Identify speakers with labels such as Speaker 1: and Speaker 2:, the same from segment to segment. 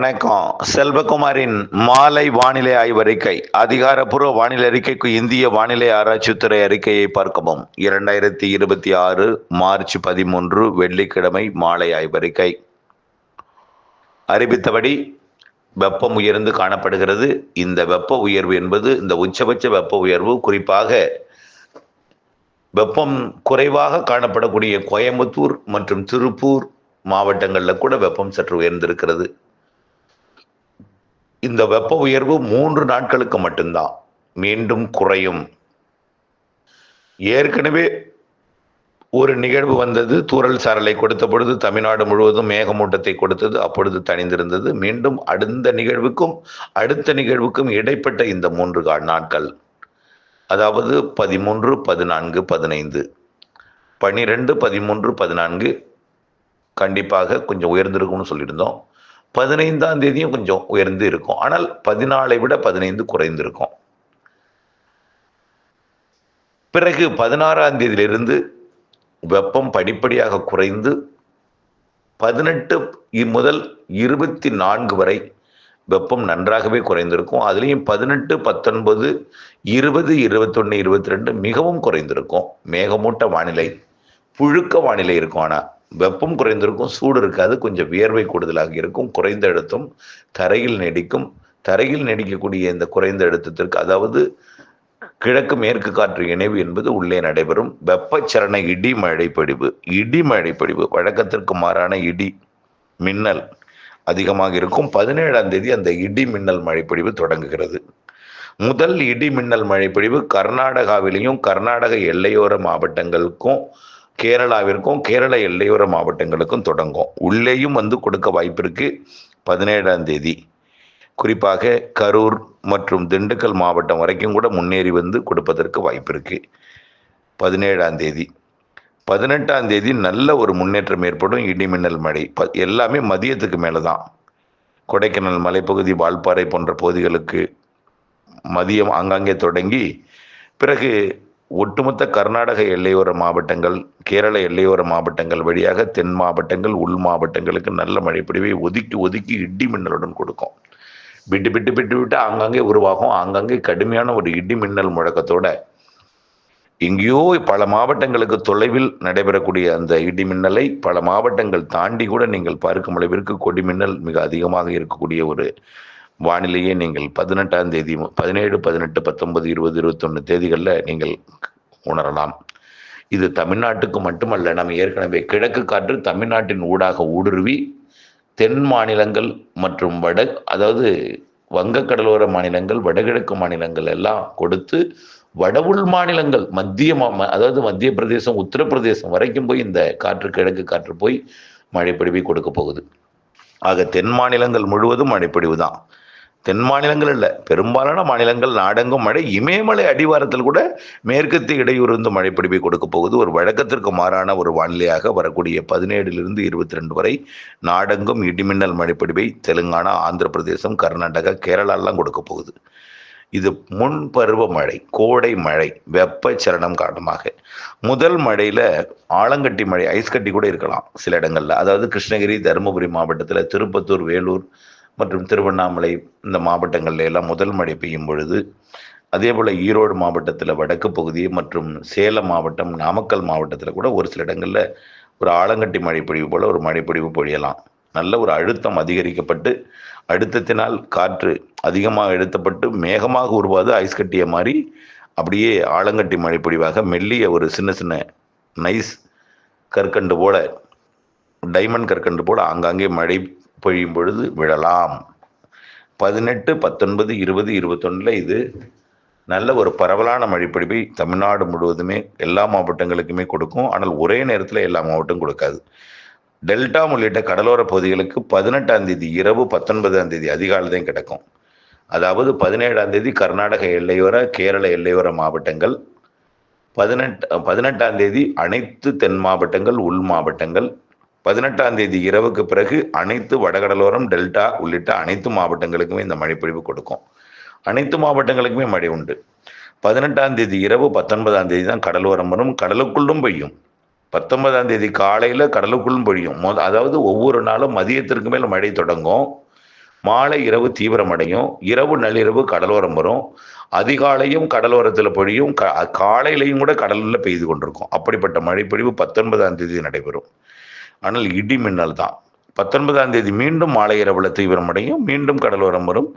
Speaker 1: வணக்கம். செல்வகுமாரின் மாலை வானிலை ஆய்வறிக்கை. அதிகாரப்பூர்வ வானிலை அறிக்கைக்கு இந்திய வானிலை ஆராய்ச்சித்துறை அறிக்கையை பார்க்கவும். 2026 மார்ச் 13 வெள்ளிக்கிழமை மாலை ஆய்வறிக்கை. அறிவித்தபடி வெப்பம் உயர்ந்து காணப்படுகிறது. இந்த வெப்ப உயர்வு என்பது, இந்த உச்சபட்ச வெப்ப உயர்வு குறிப்பாக வெப்பம் குறைவாக காணப்படக்கூடிய கோயம்புத்தூர் மற்றும் திருப்பூர் மாவட்டங்களில் கூட வெப்பம் சற்று உயர்ந்திருக்கிறது. இந்த வெப்ப உயர்வு 3 நாட்களுக்கு மட்டும்தான், மீண்டும் குறையும். ஏற்கனவே ஒரு நிகழ்வு வந்தது, தூறல் சாரலை கொடுத்த பொழுது தமிழ்நாடு முழுவதும் மேகமூட்டத்தை கொடுத்தது, அப்பொழுது தணிந்திருந்தது. மீண்டும் அடுத்த நிகழ்வுக்கும் இடைப்பட்ட இந்த 3 நாட்கள், அதாவது 13, 14, 15, 12, 13, 14 கண்டிப்பாக கொஞ்சம் உயர்ந்திருக்கும்னு சொல்லியிருந்தோம். 15ஆம் தேதியும் கொஞ்சம் உயர்ந்து இருக்கும். ஆனால் 14ஐ விட 15 குறைந்திருக்கும். பிறகு 16ஆம் தேதியிலிருந்து வெப்பம் படிப்படியாக குறைந்து 18 முதல் 24 வரை வெப்பம் நன்றாகவே குறைந்திருக்கும். அதுலேயும் 18, 19, 20, 21, 22 மிகவும் குறைந்திருக்கும். மேகமூட்ட வானிலை, புழுக்க வானிலை இருக்கும். ஆனால் வெப்பம் குறைந்திருக்கும், சூடு இருக்காது, கொஞ்சம் வியர்வை கூடுதலாக இருக்கும். குறைந்த அழுத்தம் தரையில் நீடிக்கும். தரையில் நீடிக்கக்கூடிய இந்த குறைந்த அழுத்தத்திற்கு, அதாவது கிழக்கு மேற்கு காற்று இணைவு என்பது உள்ளே நடைபெறும். வெப்பச்சலன இடிமழை பொழிவு வழக்கத்திற்கு மாறான இடி மின்னல் அதிகமாக இருக்கும். 17ஆம் தேதி அந்த இடி மின்னல் மழைப்பொழிவு தொடங்குகிறது. முதல் இடி மின்னல் மழைப்பொழிவு கர்நாடகாவிலையும் கர்நாடக எல்லையோர மாவட்டங்களுக்கும் கேரளாவிற்கும் கேரள எல்லையோர மாவட்டங்களுக்கும் தொடங்கும். உள்ளேயும் வந்து கொடுக்க வாய்ப்பு இருக்கு. 17ஆம் தேதி குறிப்பாக கரூர் மற்றும் திண்டுக்கல் மாவட்டம் வரைக்கும் கூட முன்னேறி வந்து கொடுப்பதற்கு வாய்ப்பு இருக்கு. 17ஆம் தேதி 18ஆம் தேதி நல்ல ஒரு முன்னேற்றம் ஏற்படும். இடிமின்னல் மழை எல்லாமே மதியத்துக்கு மேலே தான். கொடைக்கானல் மலைப்பகுதி, வால்பாறை போன்ற பகுதிகளுக்கு மதியம் ஆங்காங்கே தொடங்கி, பிறகு ஒட்டுமொத்த கர்நாடக எல்லையோர மாவட்டங்கள், கேரள எல்லையோர மாவட்டங்கள் வழியாக தென் மாவட்டங்கள், உள் மாவட்டங்களுக்கு நல்ல மழைப்பொழிவை ஒதுக்கி இடி மின்னலுடன் கொடுக்கும். விட்டு ஆங்காங்கே உருவாகும். ஆங்காங்கே கடுமையான ஒரு இடி மின்னல் முழக்கத்தோட எங்கேயோ பல மாவட்டங்களுக்கு தொலைவில் நடைபெறக்கூடிய அந்த இடி மின்னலை பல மாவட்டங்கள் தாண்டி கூட நீங்கள் பார்க்கும் அளவிற்கு கொடி மின்னல் மிக அதிகமாக இருக்கக்கூடிய ஒரு வானிலையை நீங்கள் 18ஆம் தேதி 17, 18, 19, 20, 21 தேதிகளில் நீங்கள் உணரலாம். இது தமிழ்நாட்டுக்கு மட்டுமல்ல. நம்ம ஏற்கனவே கிழக்கு காற்று தமிழ்நாட்டின் ஊடாக ஊடுருவி தென் மாநிலங்கள் மற்றும் அதாவது வங்கக்கடலோர மாநிலங்கள், வடகிழக்கு மாநிலங்கள் எல்லாம் கொடுத்து வடவுள் மாநிலங்கள், அதாவது மத்திய பிரதேசம், உத்தரப்பிரதேசம் வரைக்கும் போய் இந்த கிழக்கு காற்று போய் மழைப்பொழிவை கொடுக்க போகுது. ஆக தென் மாநிலங்கள் முழுவதும் மழைப்பொழிவு தான். தென் மாநிலங்கள் இல்லை, பெரும்பாலான மாநிலங்கள் நாடெங்கும் மழை. இமயமலை அடிவாரத்தில் கூட மேற்கத்திய இடையூறு மழைப்பொழிவை கொடுக்க போகுது. ஒரு வழக்கத்திற்கு மாறான ஒரு வானிலையாக வரக்கூடிய 17லிருந்து 22 வரை நாடெங்கும் இடிமின்னல் மழைப்பொழிவை தெலுங்கானா, ஆந்திர பிரதேசம், கர்நாடகா, கேரளாலாம் கொடுக்க போகுது. இது முன்பருவ மழை, கோடை மழை, வெப்பச்சலனம் காரணமாக. முதல் மழையில் ஆலங்கட்டி மழை, ஐஸ் கட்டி கூட இருக்கலாம் சில இடங்களில். அதாவது கிருஷ்ணகிரி, தருமபுரி மாவட்டத்தில், திருப்பத்தூர், வேலூர் மற்றும் திருவண்ணாமலை இந்த மாவட்டங்கள்ல எல்லாம் முதல் மழை பெய்யும் பொழுது, அதே போல் ஈரோடு மாவட்டத்தில் வடக்கு பகுதி மற்றும் சேலம் மாவட்டம், நாமக்கல் மாவட்டத்தில் கூட ஒரு சில இடங்களில் ஒரு ஆலங்கட்டி மழைப்பொழிவு போல் ஒரு மழைப்பொழிவு பொழியலாம். நல்ல ஒரு அழுத்தம் அதிகரிக்கப்பட்டு, அழுத்தத்தினால் காற்று அதிகமாக அழுத்தப்பட்டு மேகமாக உருவாது, ஐஸ் கட்டிய மாதிரி அப்படியே ஆலங்கட்டி மழைப்பொழிவாக மெல்லிய ஒரு சின்ன நைஸ் கற்கண்டு போல, டைமண்ட் கற்கண்டு போல ஆங்காங்கே மழை பொழியும் பொழுது விழலாம். 18, 19, 20, 21 இது நல்ல ஒரு பரவலான மழைப்பொழிவை தமிழ்நாடு முழுவதுமே எல்லா மாவட்டங்களுக்குமே கொடுக்கும். ஆனால் ஒரே நேரத்தில் எல்லா மாவட்டம் கொடுக்காது. டெல்டா உள்ளிட்ட கடலோர பகுதிகளுக்கு 18ஆம் தேதி இரவு, 19ஆம் தேதி அதிகாலையும் கிடைக்கும். அதாவது 17ஆம் தேதி கர்நாடக எல்லையோர, கேரள எல்லையோர மாவட்டங்கள், 18ஆம் தேதி அனைத்து தென் மாவட்டங்கள், உள் மாவட்டங்கள், 18ஆம் தேதி இரவுக்கு பிறகு அனைத்து வடகடலோரம், டெல்டா உள்ளிட்ட அனைத்து மாவட்டங்களுக்குமே இந்த மழைப்பொழிவு கொடுக்கும். அனைத்து மாவட்டங்களுக்குமே மழை உண்டு. 18ஆம் தேதி இரவு, 19ஆம் தேதி தான் கடலோரம் வரும். கடலுக்குள்ளும் பெய்யும். 19ஆம் தேதி காலையில் கடலுக்குள்ளும் பொழியும். அதாவது ஒவ்வொரு நாளும் மதியத்திற்கு மேல் மழை தொடங்கும். மாலை இரவு தீவிரமடையும், இரவு நள்ளிரவு கடலோரம் வரும், அதிகாலையும் கடலோரத்தில் பொழியும், காலையிலையும் கூட கடலில் பெய்து கொண்டிருக்கும். அப்படிப்பட்ட மழைப்பொழிவு 19ஆம் தேதி நடைபெறும். ஆனால் இடி மின்னல் தான். 19ஆம் தேதி மீண்டும் மாலை இரவில் தீவிரமடையும், மீண்டும் கடலோரம் வரும்.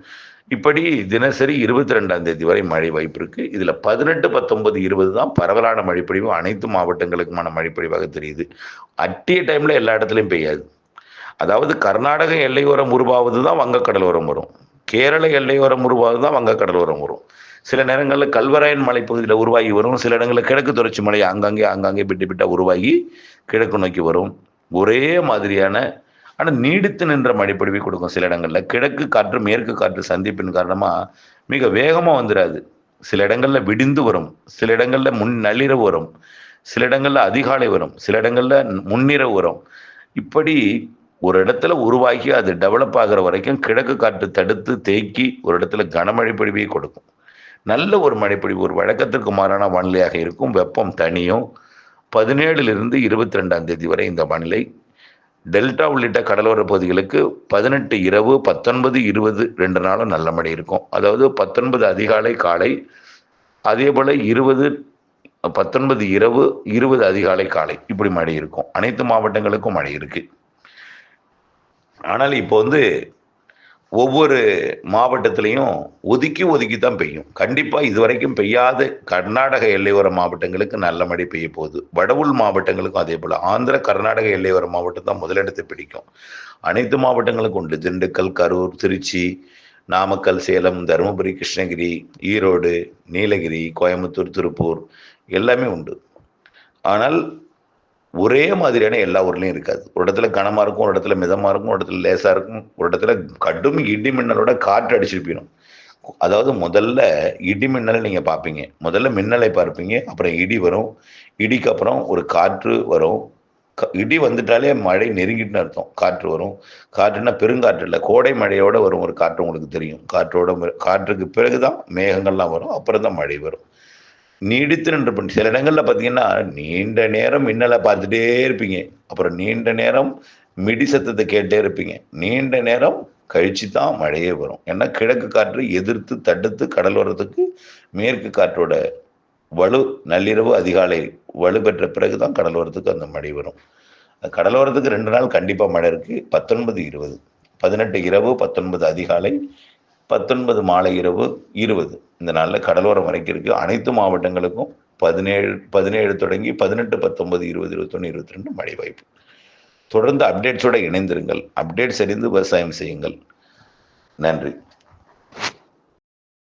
Speaker 1: இப்படி தினசரி 22ஆம் தேதி வரை மழை வாய்ப்பு இருக்கு. இதுல 18, 19, 20 தான் பரவலான மழைப்பொழிவு, அனைத்து மாவட்டங்களுக்குமான மழைப்பொழிவாக தெரியுது. அட்டிய டைம்ல எல்லா இடத்துலையும் பெய்யாது. அதாவது கர்நாடக எல்லையோரம் உருவாவது தான் வங்கக்கடலோரம் வரும், கேரள எல்லையோரம் உருவாவது தான் வங்கக்கடலோரம் வரும். சில நேரங்களில் கல்வராயன் மலைப்பகுதியில் உருவாகி வரும், சில இடங்களில் கிழக்கு தொடர்ச்சி மலை ஆங்காங்கே பிட்டு பிட்டா உருவாகி கிழக்கு நோக்கி வரும். ஒரே மாதிரியான ஆனால் நீடித்து நின்ற மழைப்பொழிவை கொடுக்கும். சில இடங்களில் கிழக்கு காற்று மேற்கு காற்று சந்திப்பின் காரணமாக மிக வேகமாக வந்துடாது. சில இடங்களில் விடிந்து வரும், சில இடங்களில் நள்ளிரவு வரும், சில இடங்களில் அதிகாலை வரும், சில இடங்களில் முன்னிரவு வரும். இப்படி ஒரு இடத்துல உருவாகி அது டெவலப் ஆகிற வரைக்கும் கிழக்கு காற்று தடுத்து தேக்கி ஒரு இடத்துல கனமழை பொழிவை கொடுக்கும். நல்ல ஒரு மழைப்பொழிவு, ஒரு வழக்கத்திற்கு மாறான வானிலையாக இருக்கும். வெப்பம் தனியும். 17 to 22ஆம் தேதி வரை இந்த வானிலை. டெல்டா உள்ளிட்ட கடலோர பகுதிகளுக்கு 18 இரவு, 19, 20 2 நாளும் நல்ல மழை இருக்கும். அதாவது 19 அதிகாலை காலை, அதே போல 20, 19 இரவு, 20 அதிகாலை காலை, இப்படி மழை இருக்கும். அனைத்து மாவட்டங்களுக்கும் மழை இருக்கு. ஆனால் இப்போ ஒவ்வொரு மாவட்டத்திலையும் ஒதுக்கி தான் பெய்யும். கண்டிப்பா இதுவரைக்கும் பெய்யாத கர்நாடக எல்லையோர மாவட்டங்களுக்கு நல்ல மழை பெய்ய போகுது. வடவுள் மாவட்டங்களுக்கும் அதே போல. ஆந்திர கர்நாடக எல்லையோர மாவட்டம் தான் முதலிடத்தை பிடிக்கும். அனைத்து மாவட்டங்களுக்கும் உண்டு. திண்டுக்கல், கரூர், திருச்சி, நாமக்கல், சேலம், தருமபுரி, கிருஷ்ணகிரி, ஈரோடு, நீலகிரி, கோயம்புத்தூர், திருப்பூர் எல்லாமே உண்டு. ஆனால் ஒரே மாதிரியான எல்லா ஊர்லையும் இருக்காது. ஒரு இடத்துல கனமா இருக்கும், ஒரு இடத்துல மிதமா இருக்கும், ஒரு இடத்துல லேசா இருக்கும், ஒரு இடத்துல கடும் இடி மின்னலோட காற்று அடிச்சுட்டு போயிடும். அதாவது முதல்ல இடி மின்னலை நீங்க பார்ப்பீங்க, முதல்ல மின்னலை பார்ப்பீங்க, அப்புறம் இடி வரும், இடிக்கு அப்புறம் ஒரு காற்று வரும். இடி வந்துட்டாலே மழை நெருங்கிட்டுன்னு அர்த்தம். காற்று வரும். காற்றுன்னா பெருங்காற்று இல்லை, கோடை மழையோட வரும் ஒரு காற்று, உங்களுக்கு தெரியும். காற்றுக்கு பிறகுதான் மேகங்கள்லாம் வரும், அப்புறம் தான் மழை வரும். நீடித்து நின்று பண்ணி சில இடங்கள்ல பார்த்தீங்கன்னா நீண்ட நேரம் மின்னலை பார்த்துட்டே இருப்பீங்க, அப்புறம் நீண்ட நேரம் மிடி சத்தத்தை கேட்டே இருப்பீங்க, நீண்ட நேரம் கழிச்சு தான் மழையே வரும். ஏன்னா கிழக்கு காற்று எதிர்த்து தடுத்து கடலோரத்துக்கு மேற்கு காற்றோட வலு நள்ளிரவு அதிகாலை வலு பெற்ற பிறகுதான் கடலோரத்துக்கு அந்த மழை வரும். கடலோரத்துக்கு 2 நாள் கண்டிப்பா மழை இருக்கு. 19, 20, 18 இரவு, 19 அதிகாலை, 19 மாலை இரவு, 20 இந்த நாளில் கடலோரம் வரைக்கும் இருக்கு. அனைத்து மாவட்டங்களுக்கும் 17 தொடங்கி 18, 19, 20, 21, 22 மழை வாய்ப்பு. தொடர்ந்து அப்டேட்ஸோட இணைந்திருங்கள். அப்டேட்ஸ் அறிந்து விவசாயம் செய்யுங்கள். நன்றி.